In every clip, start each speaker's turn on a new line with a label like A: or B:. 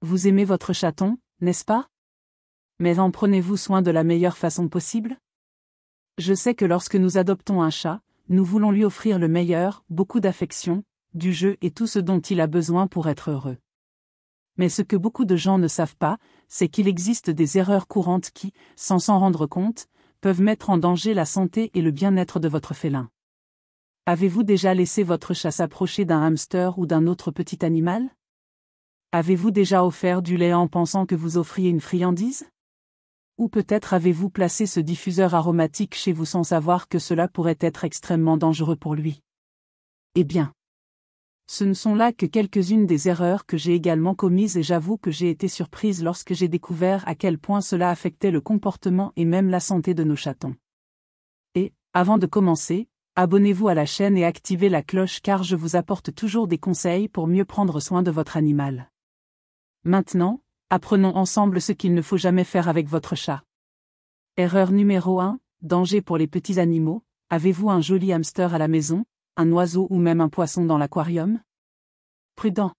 A: Vous aimez votre chaton, n'est-ce pas? Mais en prenez-vous soin de la meilleure façon possible? Je sais que lorsque nous adoptons un chat, nous voulons lui offrir le meilleur, beaucoup d'affection, du jeu et tout ce dont il a besoin pour être heureux. Mais ce que beaucoup de gens ne savent pas, c'est qu'il existe des erreurs courantes qui, sans s'en rendre compte, peuvent mettre en danger la santé et le bien-être de votre félin. Avez-vous déjà laissé votre chat s'approcher d'un hamster ou d'un autre petit animal? Avez-vous déjà offert du lait en pensant que vous offriez une friandise? Ou peut-être avez-vous placé ce diffuseur aromatique chez vous sans savoir que cela pourrait être extrêmement dangereux pour lui? Eh bien, ce ne sont là que quelques-unes des erreurs que j'ai également commises et j'avoue que j'ai été surprise lorsque j'ai découvert à quel point cela affectait le comportement et même la santé de nos chatons. Et, avant de commencer, abonnez-vous à la chaîne et activez la cloche car je vous apporte toujours des conseils pour mieux prendre soin de votre animal. Maintenant, apprenons ensemble ce qu'il ne faut jamais faire avec votre chat. Erreur numéro 1, danger pour les petits animaux. Avez-vous un joli hamster à la maison, un oiseau ou même un poisson dans l'aquarium? Prudent.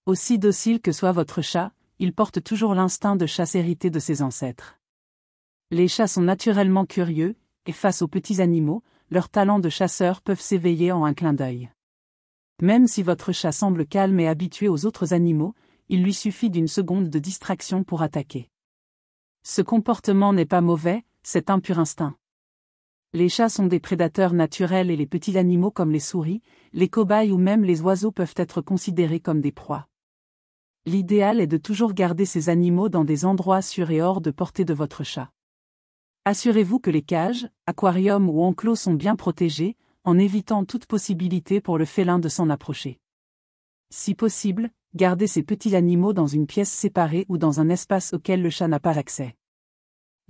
A: Aussi docile que soit votre chat, il porte toujours l'instinct de chasse hérité de ses ancêtres. Les chats sont naturellement curieux, et face aux petits animaux, leurs talents de chasseur peuvent s'éveiller en un clin d'œil. Même si votre chat semble calme et habitué aux autres animaux, il lui suffit d'une seconde de distraction pour attaquer. Ce comportement n'est pas mauvais, c'est un pur instinct. Les chats sont des prédateurs naturels et les petits animaux comme les souris, les cobayes ou même les oiseaux peuvent être considérés comme des proies. L'idéal est de toujours garder ces animaux dans des endroits sûrs et hors de portée de votre chat. Assurez-vous que les cages, aquariums ou enclos sont bien protégés, en évitant toute possibilité pour le félin de s'en approcher. Si possible, gardez ces petits animaux dans une pièce séparée ou dans un espace auquel le chat n'a pas accès.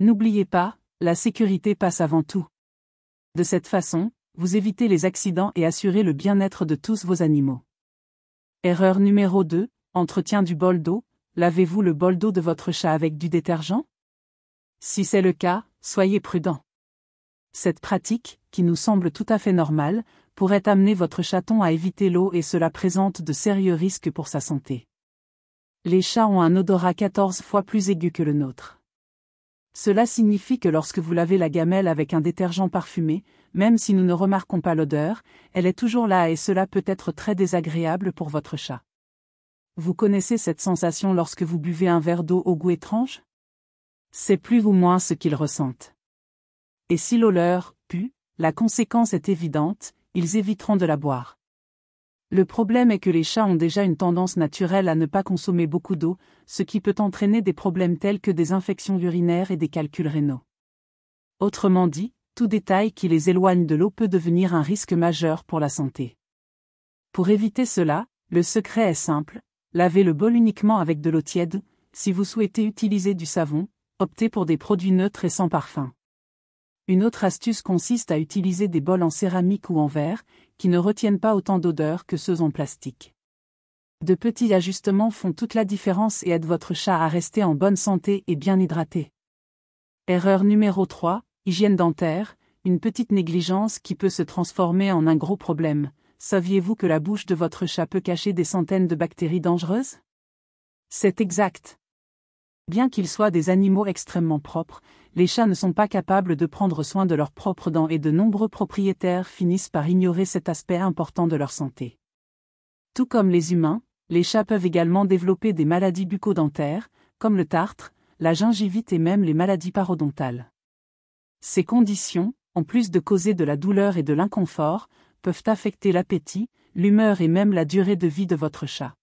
A: N'oubliez pas, la sécurité passe avant tout. De cette façon, vous évitez les accidents et assurez le bien-être de tous vos animaux. Erreur numéro 2, entretien du bol d'eau. Lavez-vous le bol d'eau de votre chat avec du détergent? Si c'est le cas, soyez prudent. Cette pratique, qui nous semble tout à fait normale, pourrait amener votre chaton à éviter l'eau et cela présente de sérieux risques pour sa santé. Les chats ont un odorat 14 fois plus aigu que le nôtre. Cela signifie que lorsque vous lavez la gamelle avec un détergent parfumé, même si nous ne remarquons pas l'odeur, elle est toujours là et cela peut être très désagréable pour votre chat. Vous connaissez cette sensation lorsque vous buvez un verre d'eau au goût étrange? C'est plus ou moins ce qu'ils ressentent. Et si l'eau leur pue, la conséquence est évidente, ils éviteront de la boire. Le problème est que les chats ont déjà une tendance naturelle à ne pas consommer beaucoup d'eau, ce qui peut entraîner des problèmes tels que des infections urinaires et des calculs rénaux. Autrement dit, tout détail qui les éloigne de l'eau peut devenir un risque majeur pour la santé. Pour éviter cela, le secret est simple, lavez le bol uniquement avec de l'eau tiède. Si vous souhaitez utiliser du savon, optez pour des produits neutres et sans parfum. Une autre astuce consiste à utiliser des bols en céramique ou en verre, qui ne retiennent pas autant d'odeur que ceux en plastique. De petits ajustements font toute la différence et aident votre chat à rester en bonne santé et bien hydraté. Erreur numéro 3, hygiène dentaire, une petite négligence qui peut se transformer en un gros problème. Saviez-vous que la bouche de votre chat peut cacher des centaines de bactéries dangereuses? C'est exact. Bien qu'ils soient des animaux extrêmement propres, les chats ne sont pas capables de prendre soin de leurs propres dents et de nombreux propriétaires finissent par ignorer cet aspect important de leur santé. Tout comme les humains, les chats peuvent également développer des maladies bucco-dentaires, comme le tartre, la gingivite et même les maladies parodontales. Ces conditions, en plus de causer de la douleur et de l'inconfort, peuvent affecter l'appétit, l'humeur et même la durée de vie de votre chat.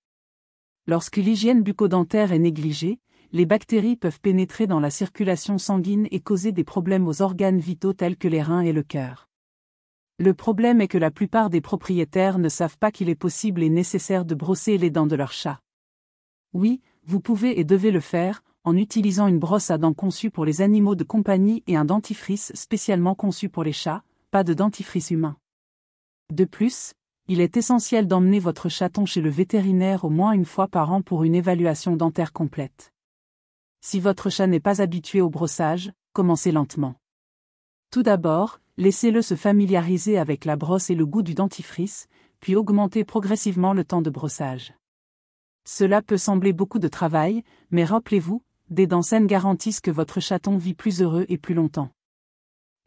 A: Lorsque l'hygiène bucco-dentaire est négligée, les bactéries peuvent pénétrer dans la circulation sanguine et causer des problèmes aux organes vitaux tels que les reins et le cœur. Le problème est que la plupart des propriétaires ne savent pas qu'il est possible et nécessaire de brosser les dents de leur chat. Oui, vous pouvez et devez le faire, en utilisant une brosse à dents conçue pour les animaux de compagnie et un dentifrice spécialement conçu pour les chats, pas de dentifrice humain. De plus, il est essentiel d'emmener votre chaton chez le vétérinaire au moins une fois par an pour une évaluation dentaire complète. Si votre chat n'est pas habitué au brossage, commencez lentement. Tout d'abord, laissez-le se familiariser avec la brosse et le goût du dentifrice, puis augmentez progressivement le temps de brossage. Cela peut sembler beaucoup de travail, mais rappelez-vous, des dents saines garantissent que votre chaton vit plus heureux et plus longtemps.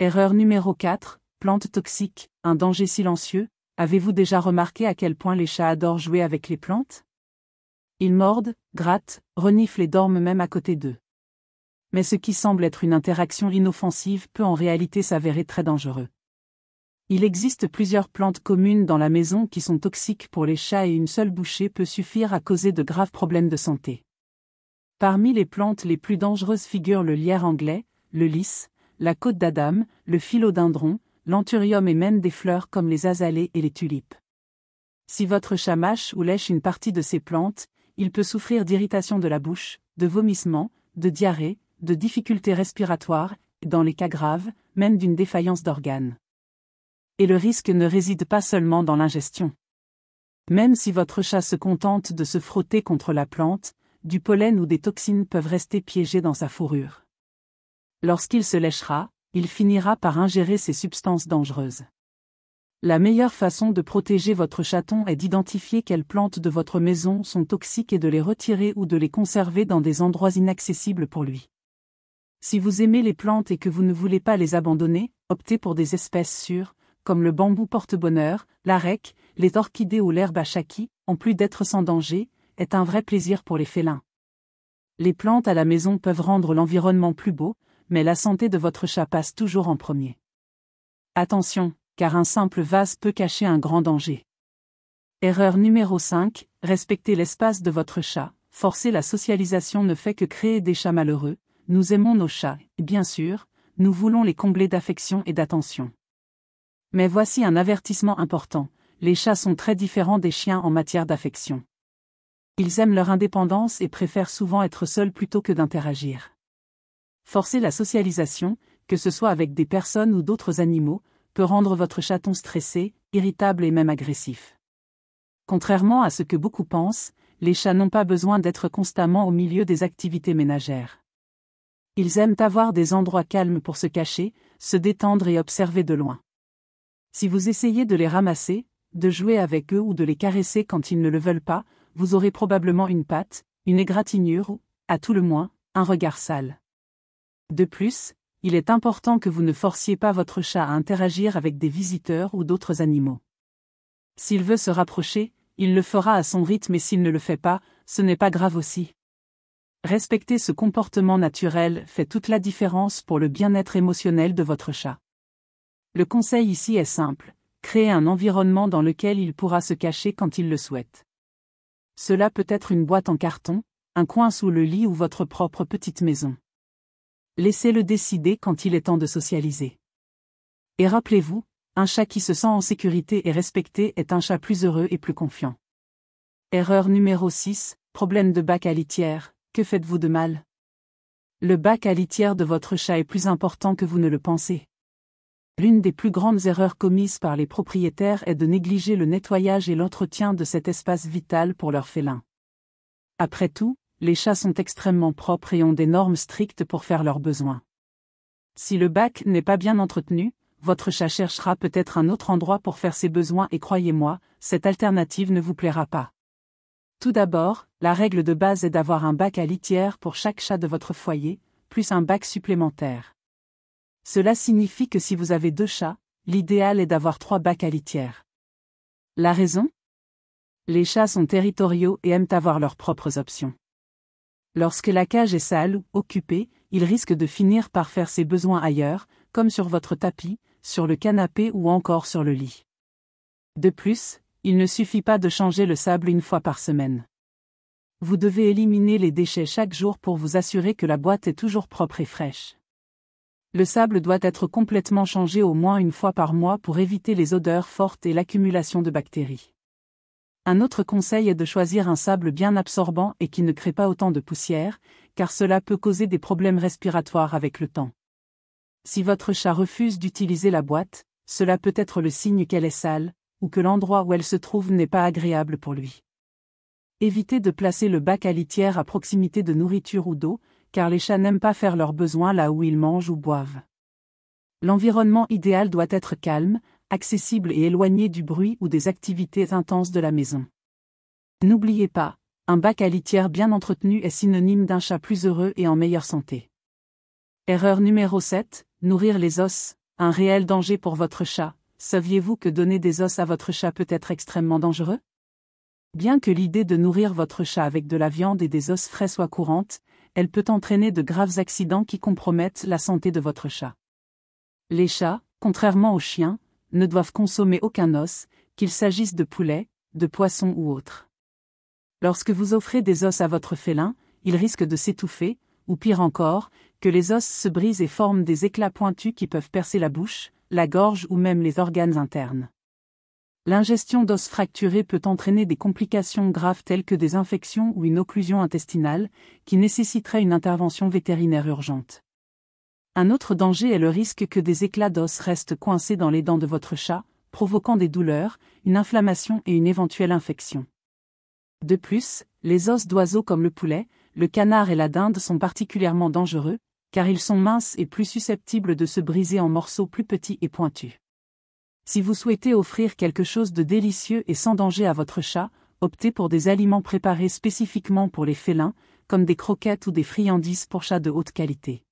A: Erreur numéro 4, plantes toxiques, un danger silencieux. Avez-vous déjà remarqué à quel point les chats adorent jouer avec les plantes? Ils mordent, grattent, reniflent et dorment même à côté d'eux. Mais ce qui semble être une interaction inoffensive peut en réalité s'avérer très dangereux. Il existe plusieurs plantes communes dans la maison qui sont toxiques pour les chats et une seule bouchée peut suffire à causer de graves problèmes de santé. Parmi les plantes les plus dangereuses figurent le lierre anglais, le lys, la côte d'Adam, le philodendron, l'anthurium et même des fleurs comme les azalées et les tulipes. Si votre chat mâche ou lèche une partie de ces plantes, il peut souffrir d'irritation de la bouche, de vomissements, de diarrhée, de difficultés respiratoires, et dans les cas graves, même d'une défaillance d'organes. Et le risque ne réside pas seulement dans l'ingestion. Même si votre chat se contente de se frotter contre la plante, du pollen ou des toxines peuvent rester piégées dans sa fourrure. Lorsqu'il se lèchera, il finira par ingérer ces substances dangereuses. La meilleure façon de protéger votre chaton est d'identifier quelles plantes de votre maison sont toxiques et de les retirer ou de les conserver dans des endroits inaccessibles pour lui. Si vous aimez les plantes et que vous ne voulez pas les abandonner, optez pour des espèces sûres, comme le bambou porte-bonheur, l'arec, les orchidées ou l'herbe à chaki, en plus d'être sans danger, est un vrai plaisir pour les félins. Les plantes à la maison peuvent rendre l'environnement plus beau, mais la santé de votre chat passe toujours en premier. Attention, car un simple vase peut cacher un grand danger. Erreur numéro 5, respectez l'espace de votre chat. Forcer la socialisation ne fait que créer des chats malheureux. Nous aimons nos chats, et bien sûr, nous voulons les combler d'affection et d'attention. Mais voici un avertissement important, les chats sont très différents des chiens en matière d'affection. Ils aiment leur indépendance et préfèrent souvent être seuls plutôt que d'interagir. Forcer la socialisation, que ce soit avec des personnes ou d'autres animaux, peut rendre votre chaton stressé, irritable et même agressif. Contrairement à ce que beaucoup pensent, les chats n'ont pas besoin d'être constamment au milieu des activités ménagères. Ils aiment avoir des endroits calmes pour se cacher, se détendre et observer de loin. Si vous essayez de les ramasser, de jouer avec eux ou de les caresser quand ils ne le veulent pas, vous aurez probablement une patte, une égratignure ou, à tout le moins, un regard sale. De plus, il est important que vous ne forciez pas votre chat à interagir avec des visiteurs ou d'autres animaux. S'il veut se rapprocher, il le fera à son rythme et s'il ne le fait pas, ce n'est pas grave aussi. Respecter ce comportement naturel fait toute la différence pour le bien-être émotionnel de votre chat. Le conseil ici est simple, créez un environnement dans lequel il pourra se cacher quand il le souhaite. Cela peut être une boîte en carton, un coin sous le lit ou votre propre petite maison. Laissez-le décider quand il est temps de socialiser. Et rappelez-vous, un chat qui se sent en sécurité et respecté est un chat plus heureux et plus confiant. Erreur numéro 6, problème de bac à litière, que faites-vous de mal? Le bac à litière de votre chat est plus important que vous ne le pensez. L'une des plus grandes erreurs commises par les propriétaires est de négliger le nettoyage et l'entretien de cet espace vital pour leurs félins. Après tout, les chats sont extrêmement propres et ont des normes strictes pour faire leurs besoins. Si le bac n'est pas bien entretenu, votre chat cherchera peut-être un autre endroit pour faire ses besoins et croyez-moi, cette alternative ne vous plaira pas. Tout d'abord, la règle de base est d'avoir un bac à litière pour chaque chat de votre foyer, plus un bac supplémentaire. Cela signifie que si vous avez 2 chats, l'idéal est d'avoir 3 bacs à litière. La raison? Les chats sont territoriaux et aiment avoir leurs propres options. Lorsque la cage est sale ou occupée, il risque de finir par faire ses besoins ailleurs, comme sur votre tapis, sur le canapé ou encore sur le lit. De plus, il ne suffit pas de changer le sable une fois par semaine. Vous devez éliminer les déchets chaque jour pour vous assurer que la boîte est toujours propre et fraîche. Le sable doit être complètement changé au moins une fois par mois pour éviter les odeurs fortes et l'accumulation de bactéries. Un autre conseil est de choisir un sable bien absorbant et qui ne crée pas autant de poussière, car cela peut causer des problèmes respiratoires avec le temps. Si votre chat refuse d'utiliser la boîte, cela peut être le signe qu'elle est sale, ou que l'endroit où elle se trouve n'est pas agréable pour lui. Évitez de placer le bac à litière à proximité de nourriture ou d'eau, car les chats n'aiment pas faire leurs besoins là où ils mangent ou boivent. L'environnement idéal doit être calme, accessible et éloigné du bruit ou des activités intenses de la maison. N'oubliez pas, Un bac à litière bien entretenu est synonyme d'un chat plus heureux et en meilleure santé. Erreur numéro 7, nourrir les os, un réel danger pour votre chat. Saviez-vous que donner des os à votre chat peut être extrêmement dangereux? Bien que l'idée de nourrir votre chat avec de la viande et des os frais soit courante, elle peut entraîner de graves accidents qui compromettent la santé de votre chat. Les chats, contrairement aux chiens, ne doivent consommer aucun os, qu'il s'agisse de poulet, de poisson ou autre. Lorsque vous offrez des os à votre félin, il risque de s'étouffer, ou pire encore, que les os se brisent et forment des éclats pointus qui peuvent percer la bouche, la gorge ou même les organes internes. L'ingestion d'os fracturés peut entraîner des complications graves telles que des infections ou une occlusion intestinale, qui nécessiterait une intervention vétérinaire urgente. Un autre danger est le risque que des éclats d'os restent coincés dans les dents de votre chat, provoquant des douleurs, une inflammation et une éventuelle infection. De plus, les os d'oiseaux comme le poulet, le canard et la dinde sont particulièrement dangereux, car ils sont minces et plus susceptibles de se briser en morceaux plus petits et pointus. Si vous souhaitez offrir quelque chose de délicieux et sans danger à votre chat, optez pour des aliments préparés spécifiquement pour les félins, comme des croquettes ou des friandises pour chats de haute qualité.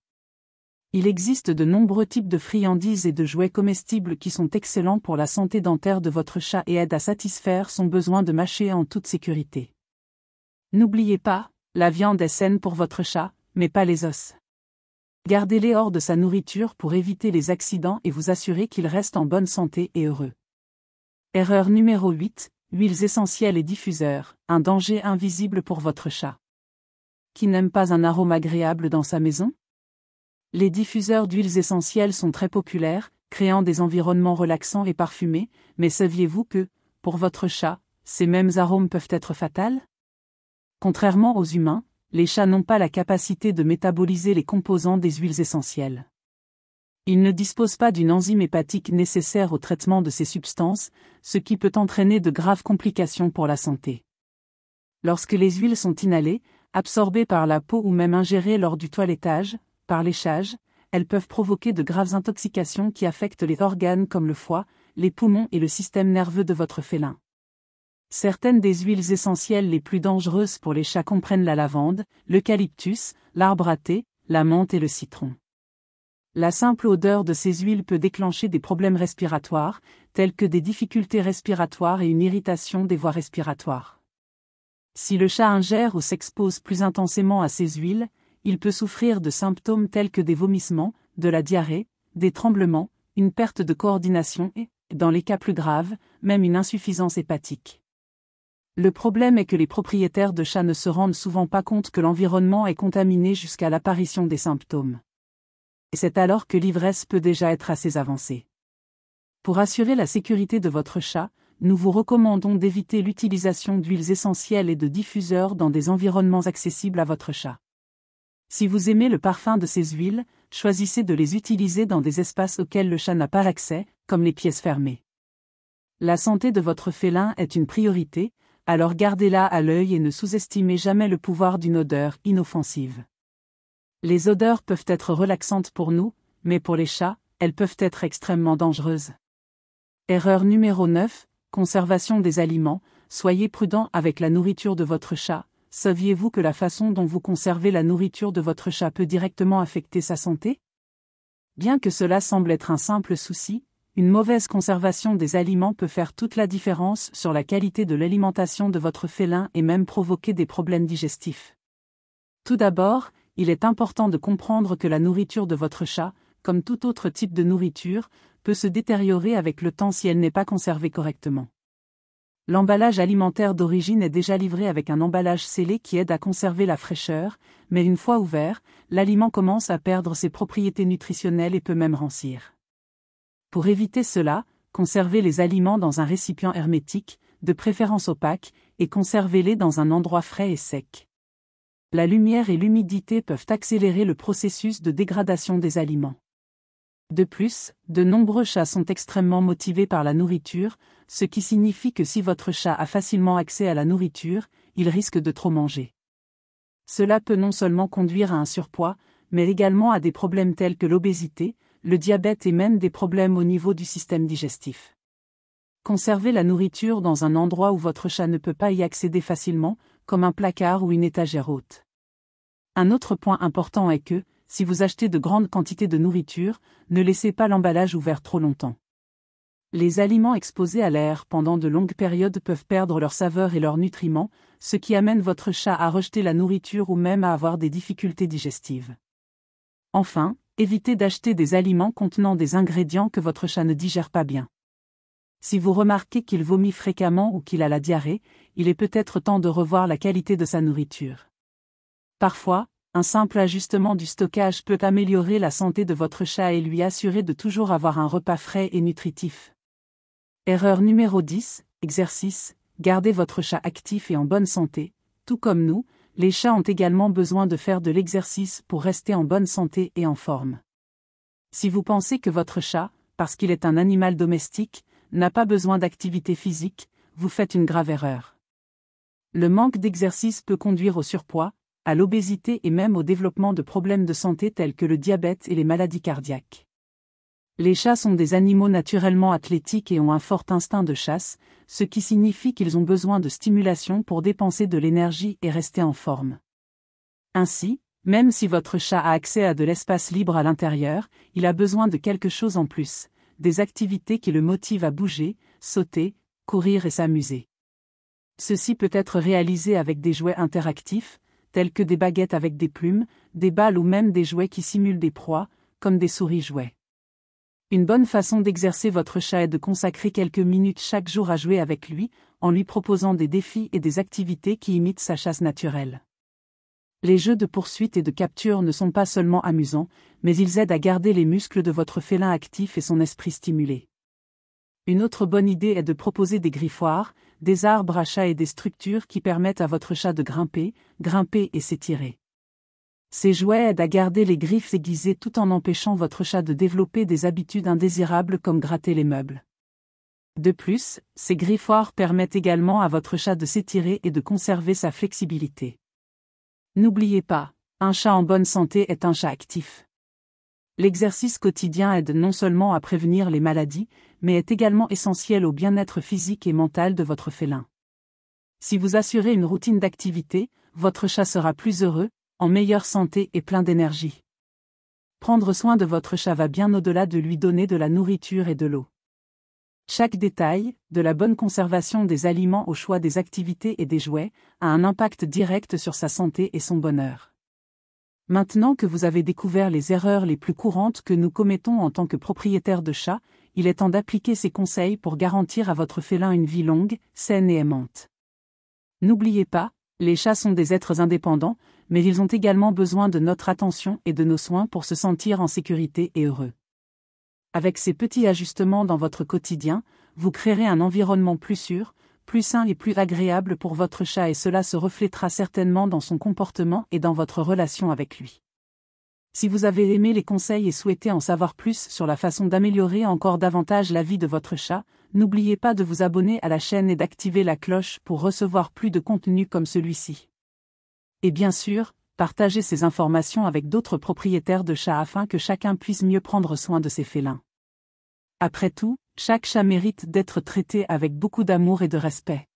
A: Il existe de nombreux types de friandises et de jouets comestibles qui sont excellents pour la santé dentaire de votre chat et aident à satisfaire son besoin de mâcher en toute sécurité. N'oubliez pas, la viande est saine pour votre chat, mais pas les os. Gardez-les hors de sa nourriture pour éviter les accidents et vous assurer qu'il reste en bonne santé et heureux. Erreur numéro 8, huiles essentielles et diffuseurs, un danger invisible pour votre chat. Qui n'aime pas un arôme agréable dans sa maison? Les diffuseurs d'huiles essentielles sont très populaires, créant des environnements relaxants et parfumés, mais saviez-vous que, pour votre chat, ces mêmes arômes peuvent être fatals? Contrairement aux humains, les chats n'ont pas la capacité de métaboliser les composants des huiles essentielles. Ils ne disposent pas d'une enzyme hépatique nécessaire au traitement de ces substances, ce qui peut entraîner de graves complications pour la santé. Lorsque les huiles sont inhalées, absorbées par la peau ou même ingérées lors du toilettage, par léchage, elles peuvent provoquer de graves intoxications qui affectent les organes comme le foie, les poumons et le système nerveux de votre félin. Certaines des huiles essentielles les plus dangereuses pour les chats comprennent la lavande, l'eucalyptus, l'arbre à thé, la menthe et le citron. La simple odeur de ces huiles peut déclencher des problèmes respiratoires, tels que des difficultés respiratoires et une irritation des voies respiratoires. Si le chat ingère ou s'expose plus intensément à ces huiles, il peut souffrir de symptômes tels que des vomissements, de la diarrhée, des tremblements, une perte de coordination et, dans les cas plus graves, même une insuffisance hépatique. Le problème est que les propriétaires de chats ne se rendent souvent pas compte que l'environnement est contaminé jusqu'à l'apparition des symptômes. Et c'est alors que l'ivresse peut déjà être assez avancée. Pour assurer la sécurité de votre chat, nous vous recommandons d'éviter l'utilisation d'huiles essentielles et de diffuseurs dans des environnements accessibles à votre chat. Si vous aimez le parfum de ces huiles, choisissez de les utiliser dans des espaces auxquels le chat n'a pas accès, comme les pièces fermées. La santé de votre félin est une priorité, alors gardez-la à l'œil et ne sous-estimez jamais le pouvoir d'une odeur inoffensive. Les odeurs peuvent être relaxantes pour nous, mais pour les chats, elles peuvent être extrêmement dangereuses. Erreur numéro 9, conservation des aliments, soyez prudent avec la nourriture de votre chat. Saviez-vous que la façon dont vous conservez la nourriture de votre chat peut directement affecter sa santé? Bien que cela semble être un simple souci, une mauvaise conservation des aliments peut faire toute la différence sur la qualité de l'alimentation de votre félin et même provoquer des problèmes digestifs. Tout d'abord, il est important de comprendre que la nourriture de votre chat, comme tout autre type de nourriture, peut se détériorer avec le temps si elle n'est pas conservée correctement. L'emballage alimentaire d'origine est déjà livré avec un emballage scellé qui aide à conserver la fraîcheur, mais une fois ouvert, l'aliment commence à perdre ses propriétés nutritionnelles et peut même rancir. Pour éviter cela, conservez les aliments dans un récipient hermétique, de préférence opaque, et conservez-les dans un endroit frais et sec. La lumière et l'humidité peuvent accélérer le processus de dégradation des aliments. De plus, de nombreux chats sont extrêmement motivés par la nourriture, ce qui signifie que si votre chat a facilement accès à la nourriture, il risque de trop manger. Cela peut non seulement conduire à un surpoids, mais également à des problèmes tels que l'obésité, le diabète et même des problèmes au niveau du système digestif. Conservez la nourriture dans un endroit où votre chat ne peut pas y accéder facilement, comme un placard ou une étagère haute. Un autre point important est que, si vous achetez de grandes quantités de nourriture, ne laissez pas l'emballage ouvert trop longtemps. Les aliments exposés à l'air pendant de longues périodes peuvent perdre leur saveur et leurs nutriments, ce qui amène votre chat à rejeter la nourriture ou même à avoir des difficultés digestives. Enfin, évitez d'acheter des aliments contenant des ingrédients que votre chat ne digère pas bien. Si vous remarquez qu'il vomit fréquemment ou qu'il a la diarrhée, il est peut-être temps de revoir la qualité de sa nourriture. Parfois, un simple ajustement du stockage peut améliorer la santé de votre chat et lui assurer de toujours avoir un repas frais et nutritif. Erreur numéro 10, exercice, gardez votre chat actif et en bonne santé. Tout comme nous, les chats ont également besoin de faire de l'exercice pour rester en bonne santé et en forme. Si vous pensez que votre chat, parce qu'il est un animal domestique, n'a pas besoin d'activité physique, vous faites une grave erreur. Le manque d'exercice peut conduire au surpoids, à l'obésité et même au développement de problèmes de santé tels que le diabète et les maladies cardiaques. Les chats sont des animaux naturellement athlétiques et ont un fort instinct de chasse, ce qui signifie qu'ils ont besoin de stimulation pour dépenser de l'énergie et rester en forme. Ainsi, même si votre chat a accès à de l'espace libre à l'intérieur, il a besoin de quelque chose en plus, des activités qui le motivent à bouger, sauter, courir et s'amuser. Ceci peut être réalisé avec des jouets interactifs, tels que des baguettes avec des plumes, des balles ou même des jouets qui simulent des proies, comme des souris-jouets. Une bonne façon d'exercer votre chat est de consacrer quelques minutes chaque jour à jouer avec lui, en lui proposant des défis et des activités qui imitent sa chasse naturelle. Les jeux de poursuite et de capture ne sont pas seulement amusants, mais ils aident à garder les muscles de votre félin actifs et son esprit stimulé. Une autre bonne idée est de proposer des griffoirs, des arbres à chat et des structures qui permettent à votre chat de grimper et s'étirer. Ces jouets aident à garder les griffes aiguisées tout en empêchant votre chat de développer des habitudes indésirables comme gratter les meubles. De plus, ces griffoirs permettent également à votre chat de s'étirer et de conserver sa flexibilité. N'oubliez pas, un chat en bonne santé est un chat actif. L'exercice quotidien aide non seulement à prévenir les maladies, mais est également essentiel au bien-être physique et mental de votre félin. Si vous assurez une routine d'activité, votre chat sera plus heureux, en meilleure santé et plein d'énergie. Prendre soin de votre chat va bien au-delà de lui donner de la nourriture et de l'eau. Chaque détail, de la bonne conservation des aliments au choix des activités et des jouets, a un impact direct sur sa santé et son bonheur. Maintenant que vous avez découvert les erreurs les plus courantes que nous commettons en tant que propriétaires de chats, il est temps d'appliquer ces conseils pour garantir à votre félin une vie longue, saine et aimante. N'oubliez pas, les chats sont des êtres indépendants, mais ils ont également besoin de notre attention et de nos soins pour se sentir en sécurité et heureux. Avec ces petits ajustements dans votre quotidien, vous créerez un environnement plus sûr, plus sain et plus agréable pour votre chat et cela se reflétera certainement dans son comportement et dans votre relation avec lui. Si vous avez aimé les conseils et souhaitez en savoir plus sur la façon d'améliorer encore davantage la vie de votre chat, n'oubliez pas de vous abonner à la chaîne et d'activer la cloche pour recevoir plus de contenu comme celui-ci. Et bien sûr, partagez ces informations avec d'autres propriétaires de chats afin que chacun puisse mieux prendre soin de ses félins. Après tout, chaque chat mérite d'être traité avec beaucoup d'amour et de respect.